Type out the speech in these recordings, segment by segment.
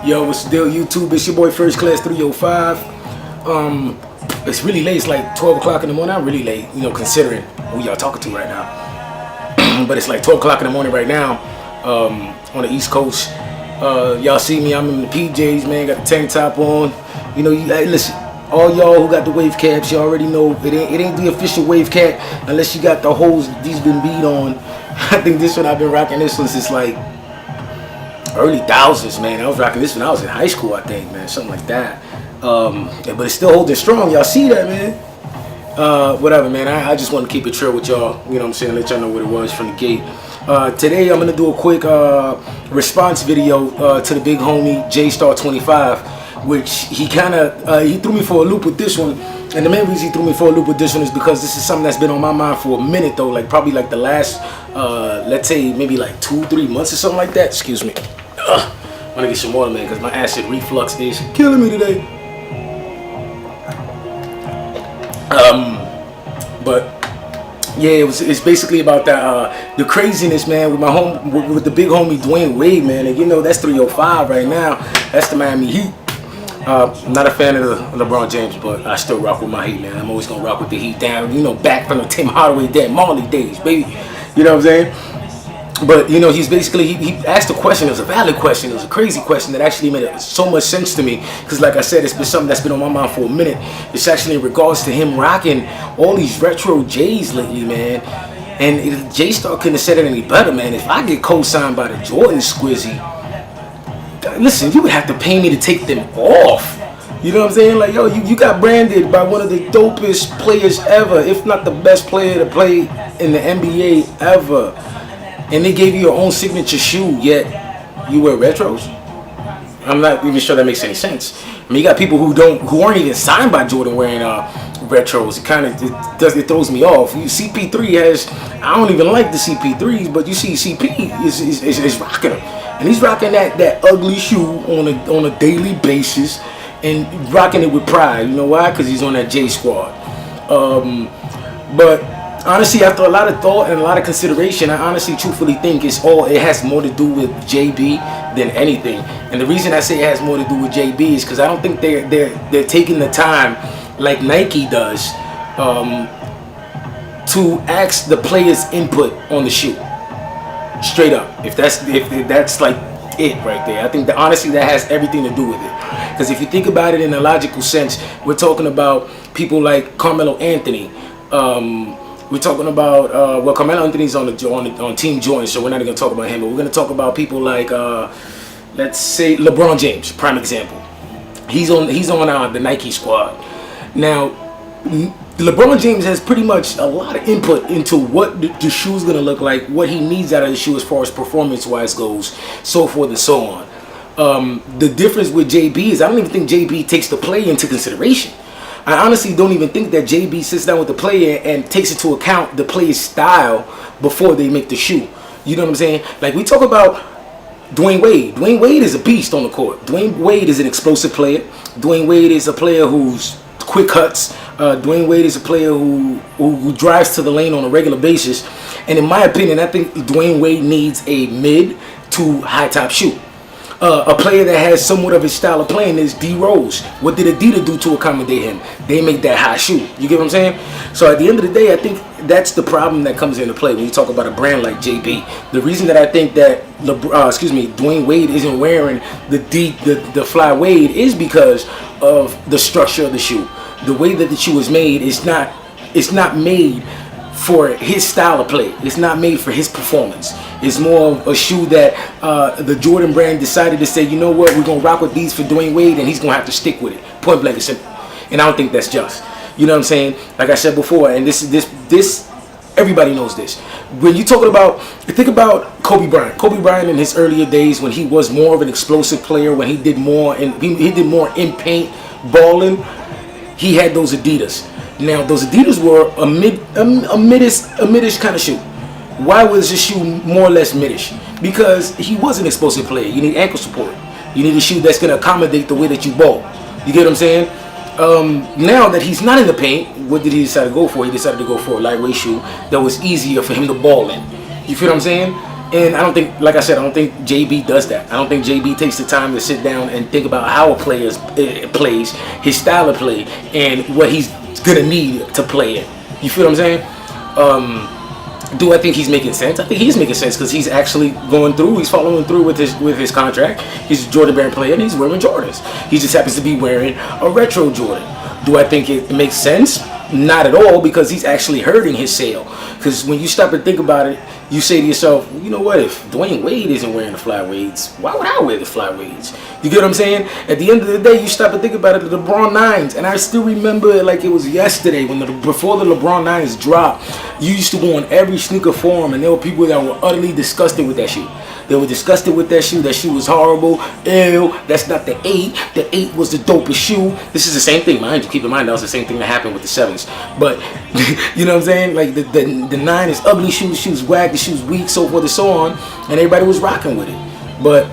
Yo, what's the deal, YouTube? It's your boy First Class 305. It's really late. It's like 12 o'clock in the morning. I'm really late, considering who y'all talking to right now. But it's like 12 o'clock in the morning right now on the East Coast. Y'all see me, I'm in the PJs, man. Got the tank top on. Hey, listen, all y'all who got the wave caps, you already know it ain't the official wave cap unless you got the holes these been beat on. I think this one I've been rocking this one since like early thousands, man. I was rocking this when I was in high school, I think, man, something like that. But it's still holding strong. Y'all see that, man? Whatever, man. I just want to keep it chill with y'all. You know what I'm saying? Let y'all know what it was from the gate. Today I'm gonna do a quick response video to the big homie J-Star25, which he threw me for a loop with this one. And the main reason he threw me for a loop with this one is because this is something that's been on my mind for a minute, though. Like probably like the last, let's say maybe like 2-3 months or something like that. Excuse me. I'm gonna get some water, man, because my acid reflux is killing me today. But yeah, it's basically about that the craziness, man, with the big homie Dwayne Wade, man. And that's 305 right now. That's the Miami Heat. I'm not a fan of LeBron James, but I still rock with my Heat, man. I'm always gonna rock with the Heat down, back from the Tim Hardaway, Dan Marley days, baby. You know what I'm saying? But he's basically he asked a question. It was a valid question. It was a crazy question that actually made so much sense to me. Because like I said, it's been something that's been on my mind for a minute. It's actually in regards to him rocking all these retro J's lately, man. And J-Star couldn't have said it any better, man. If I get co-signed by the Jordan Squizzy, listen, you would have to pay me to take them off. You know what I'm saying? Like, yo, you got branded by one of the dopest players ever, if not the best player to play in the NBA ever. And they gave you your own signature shoe, yet you wear retros. I'm not even sure that makes any sense. I mean, you got people who aren't even signed by Jordan wearing retros. It throws me off. CP3 has, I don't even like the CP3s, but you see CP is rocking them, and he's rocking that ugly shoe on a daily basis, and rocking it with pride. You know why? Because he's on that J Squad. But honestly, after a lot of thought and a lot of consideration, I honestly, truthfully think it has more to do with JB than anything. And the reason I say it has more to do with JB is because I don't think they're taking the time like Nike does to ask the players' input on the shoe. Straight up, if that's like it right there. I think that honestly that has everything to do with it. Because if you think about it in a logical sense, we're talking about people like Carmelo Anthony. We're talking about Carmelo Anthony's on Team Jordan, so we're not going to talk about him. But we're going to talk about people like, let's say LeBron James, prime example. He's on the Nike squad. Now, LeBron James has pretty much a lot of input into what the shoe's going to look like, what he needs out of the shoe as far as performance-wise goes, so forth and so on. The difference with JB is I don't even think JB takes the play into consideration. I honestly don't even think that JB sits down with the player and takes into account the player's style before they make the shoe. You know what I'm saying? Like, we talk about Dwayne Wade. Dwayne Wade is a beast on the court. Dwayne Wade is an explosive player. Dwayne Wade is a player who's quick cuts. Dwayne Wade is a player who drives to the lane on a regular basis. And in my opinion, I think Dwayne Wade needs a mid to high top shoe. A player that has somewhat of his style of playing is D Rose. What did Adidas do to accommodate him? They make that high shoe. You get what I'm saying? So at the end of the day, I think that's the problem that comes into play when you talk about a brand like JB. The reason that I think that Dwayne Wade isn't wearing the Fly Wade is because of the structure of the shoe. The way that the shoe is made is not made for his style of play. It's not made for his performance. It's more of a shoe that the Jordan brand decided to say, you know what, we're going to rock with these for Dwayne Wade, and he's going to have to stick with it. Point blank and simple. And I don't think that's just. You know what I'm saying? Like I said before, and this everybody knows this. When you think about Kobe Bryant. Kobe Bryant in his earlier days when he was more of an explosive player, when he did more in paint balling, he had those Adidas. Now, those Adidas were a midish kind of shoe. Why was this shoe more or less midish? Because he was an explosive player. You need ankle support. You need a shoe that's going to accommodate the way that you ball. You get what I'm saying? Now that he's not in the paint, what did he decide to go for? He decided to go for a lightweight shoe that was easier for him to ball in. You feel what I'm saying? And I don't think, like I said, I don't think JB does that. I don't think JB takes the time to sit down and think about how a player plays, his style of play, and what he's gonna need to play it. You feel what I'm saying? Do I think he's making sense? I think he's making sense because he's actually going through. He's following through with his contract. He's a Jordan Brand player and he's wearing Jordans. He just happens to be wearing a retro Jordan. Do I think it makes sense? Not at all, because he's actually hurting his sale. Because when you stop and think about it, you say to yourself, you know what, if Dwayne Wade isn't wearing the flyweights, why would I wear the flyweights? You get what I'm saying? At the end of the day, you stop and think about it, the LeBron 9s, and I still remember it like it was yesterday, when before the LeBron 9s dropped, you used to go on every sneaker forum, and there were people that were utterly disgusted with that shoe. They were disgusted with that shoe. That shoe was horrible. Ew, that's not the 8. The 8 was the dopest shoe. This is the same thing, mind you. Keep in mind, that was the same thing that happened with the 7s. But, you know what I'm saying? Like, the 9 is ugly shoes. Shoes whack, the shoes weak, so forth and so on. And everybody was rocking with it. But,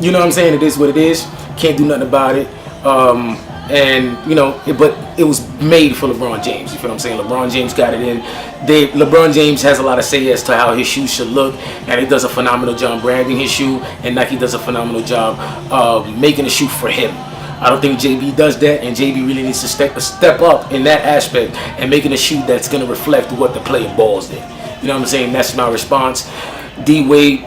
you know what I'm saying? It is what it is. Can't do nothing about it. And, you know, but it was made for LeBron James. You feel what I'm saying? LeBron James got it in. LeBron James has a lot to say as to how his shoe should look, and he does a phenomenal job branding his shoe, and Nike does a phenomenal job of making a shoe for him. I don't think JB does that, and JB really needs to step up in that aspect and making a shoe that's going to reflect what the player balls in. You know what I'm saying? That's my response. D Wade,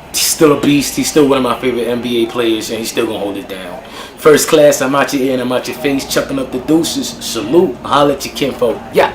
he's still a beast. He's still one of my favorite NBA players, and he's still going to hold it down. First class, I'm out your ear and I'm out your face, chucking up the deuces. Salute, holla at your kinfolk. Yeah.